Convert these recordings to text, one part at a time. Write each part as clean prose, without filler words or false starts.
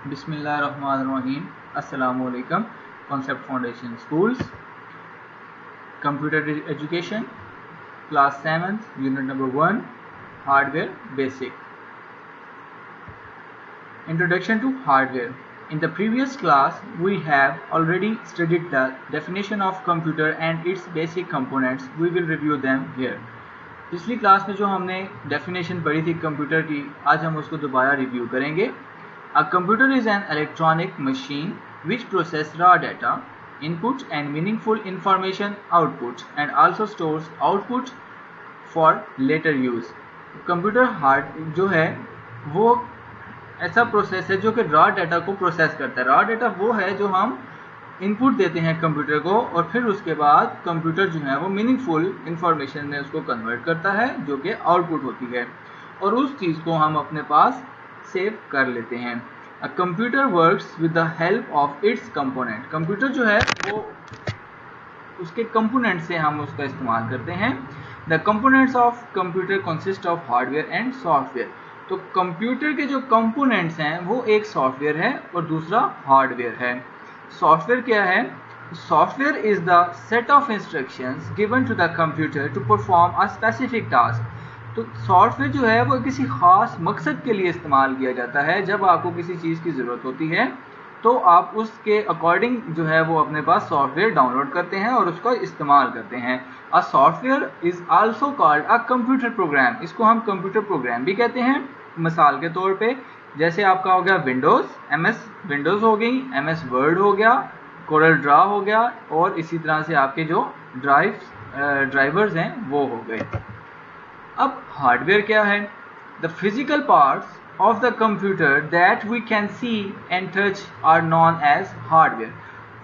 बिस्मिल्लाहिर्रहमानिर्रहीम। अस्सलामुअलैकुम। Concept foundation schools computer education class 7 unit number 1 hardware basic. Introduction to hardware. In the previous class we have already studied the definition of computer and its basic components. We will review them here. पिछली class में जो हमने definition पढ़ी थी computer की, आज हम उसको दोबारा रिव्यू करेंगे। A computer is an electronic machine which processes raw data, input and meaningful information output and also stores output for later use. Computer hard जो है वो ऐसा प्रोसेस है जो कि रॉ डाटा को प्रोसेस करता है। रॉ डाटा वो है जो हम इनपुट देते हैं कंप्यूटर को और फिर उसके बाद कंप्यूटर जो है वो मीनिंगफुल इंफॉर्मेशन में उसको कन्वर्ट करता है जो कि आउटपुट होती है और उस चीज़ को हम अपने पास सेव कर लेते हैं। A computer works with the help of its component. Computer जो है वो उसके कंपोनेंट से हम उसका इस्तेमाल करते हैं। The components of computer consist of hardware and software. तो कंप्यूटर के जो कंपोनेंट्स हैं वो एक सॉफ्टवेयर है और दूसरा हार्डवेयर है। सॉफ्टवेयर क्या है? Software is the set of instructions given to the computer to perform a specific task. तो सॉफ्टवेयर जो है वो किसी खास मकसद के लिए इस्तेमाल किया जाता है। जब आपको किसी चीज़ की ज़रूरत होती है तो आप उसके अकॉर्डिंग जो है वो अपने पास सॉफ्टवेयर डाउनलोड करते हैं और उसका इस्तेमाल करते हैं। A software is also called a computer program. इसको हम कंप्यूटर प्रोग्राम भी कहते हैं। मिसाल के तौर पे जैसे आपका हो गया विंडोज़, MS विंडोज़ हो गई, MS वर्ड हो गया, कोरल ड्रा हो गया और इसी तरह से आपके जो ड्राइवर्स हैं वो हो गए। अब हार्डवेयर क्या है? The physical parts of the computer that we can see and touch are known as hardware.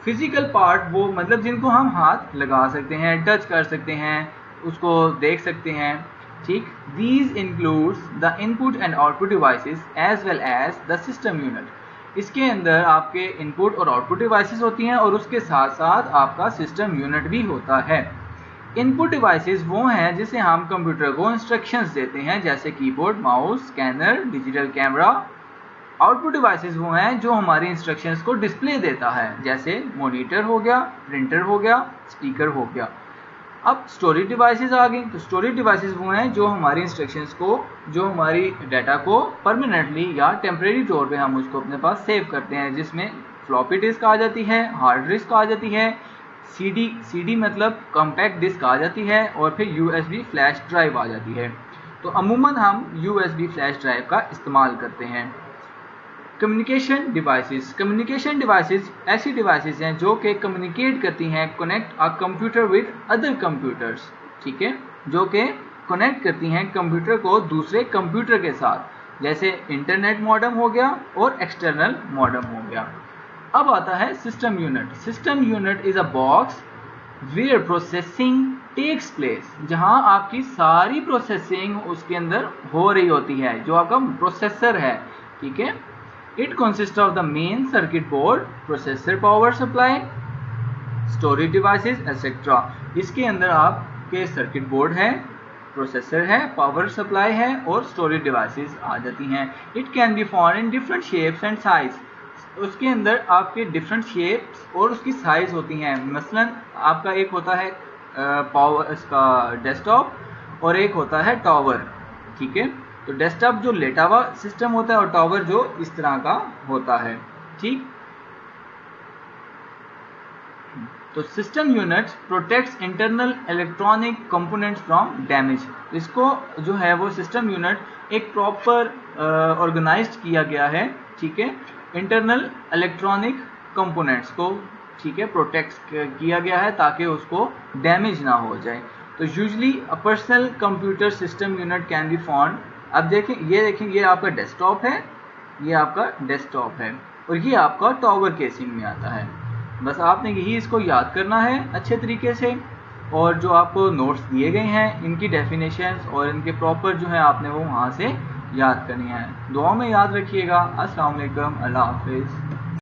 Physical part वो मतलब जिनको हम हाथ लगा सकते हैं, टच कर सकते हैं, उसको देख सकते हैं, ठीक। These includes the input and output devices as well as the system unit. इसके अंदर आपके इनपुट और आउटपुट डिवाइसेस होती हैं और उसके साथ साथ आपका सिस्टम यूनिट भी होता है। इनपुट डिवाइसेस वो हैं जिसे हम कंप्यूटर को इंस्ट्रक्शंस देते हैं जैसे keyboard, mouse, scanner, digital camera. Output devices वो हैं जो हमारी इंस्ट्रक्शंस को डिस्प्ले देता है जैसे मॉनिटर हो गया, प्रिंटर हो गया, स्पीकर हो गया। अब स्टोरेज डिवाइसेस आ गई। तो स्टोरेज डिवाइसेस वो हैं जो हमारी इंस्ट्रक्शंस को, जो हमारी डाटा को परमानेंटली या टेम्परेरी तौर पे हम उसको अपने पास सेव करते हैं, जिसमें फ्लॉपी डिस्क आ जाती है, हार्ड डिस्क आ जाती है, CD मतलब कॉम्पैक्ट डिस्क आ जाती है और फिर USB फ्लैश ड्राइव आ जाती है। तो अमूमन हम USB फ्लैश ड्राइव का इस्तेमाल करते हैं। Communication devices. कम्युनिकेशन डिवाइसेस ऐसी डिवाइसेस हैं जो कि कम्युनिकेट करती हैं, connect a computer with other computers, ठीक है, जो कि कनेक्ट करती हैं कंप्यूटर को दूसरे कंप्यूटर के साथ, जैसे इंटरनेट मॉडेम हो गया और एक्सटर्नल मॉडेम हो गया। अब आता है system unit. System unit is a box where processing takes place, जहां आपकी सारी प्रोसेसिंग उसके अंदर हो रही होती है, जो आपका प्रोसेसर है, ठीक है। It consist of the main circuit board, processor, power supply, storage devices etcetera. इसके अंदर आपके सर्किट बोर्ड है, प्रोसेसर है, पावर सप्लाई है और स्टोरेज डिवाइसेस आ जाती हैं। It can be found in different shapes and size. उसके अंदर आपके डिफरेंट शेप्स और उसकी साइज होती हैं। मसलन आपका एक होता है पावर इसका डेस्कटॉप और एक होता है टावर, ठीक है। तो डेस्कटॉप जो लेटा हुआ सिस्टम होता है और टावर जो इस तरह का होता है, ठीक। तो system unit protects internal electronic components from damage. इसको जो है वो सिस्टम यूनिट एक प्रॉपर ऑर्गेनाइज्ड किया गया है, ठीक है, इंटरनल इलेक्ट्रॉनिक कंपोनेंट्स को, ठीक है, प्रोटेक्ट किया गया है ताकि उसको डैमेज ना हो जाए। तो usually a personal computer system unit can be found. अब देखें, ये आपका डेस्कटॉप है, ये आपका डेस्कटॉप है और ये आपका टावर केसिंग में आता है। बस आपने यही इसको याद करना है अच्छे तरीके से और जो आपको नोट्स दिए गए हैं इनकी डेफिनेशंस और इनके प्रॉपर जो है आपने वो वहाँ से याद करनी है। दुआ में याद रखिएगा। अस्सलाम वालेकुम, अल्लाह हाफिज़।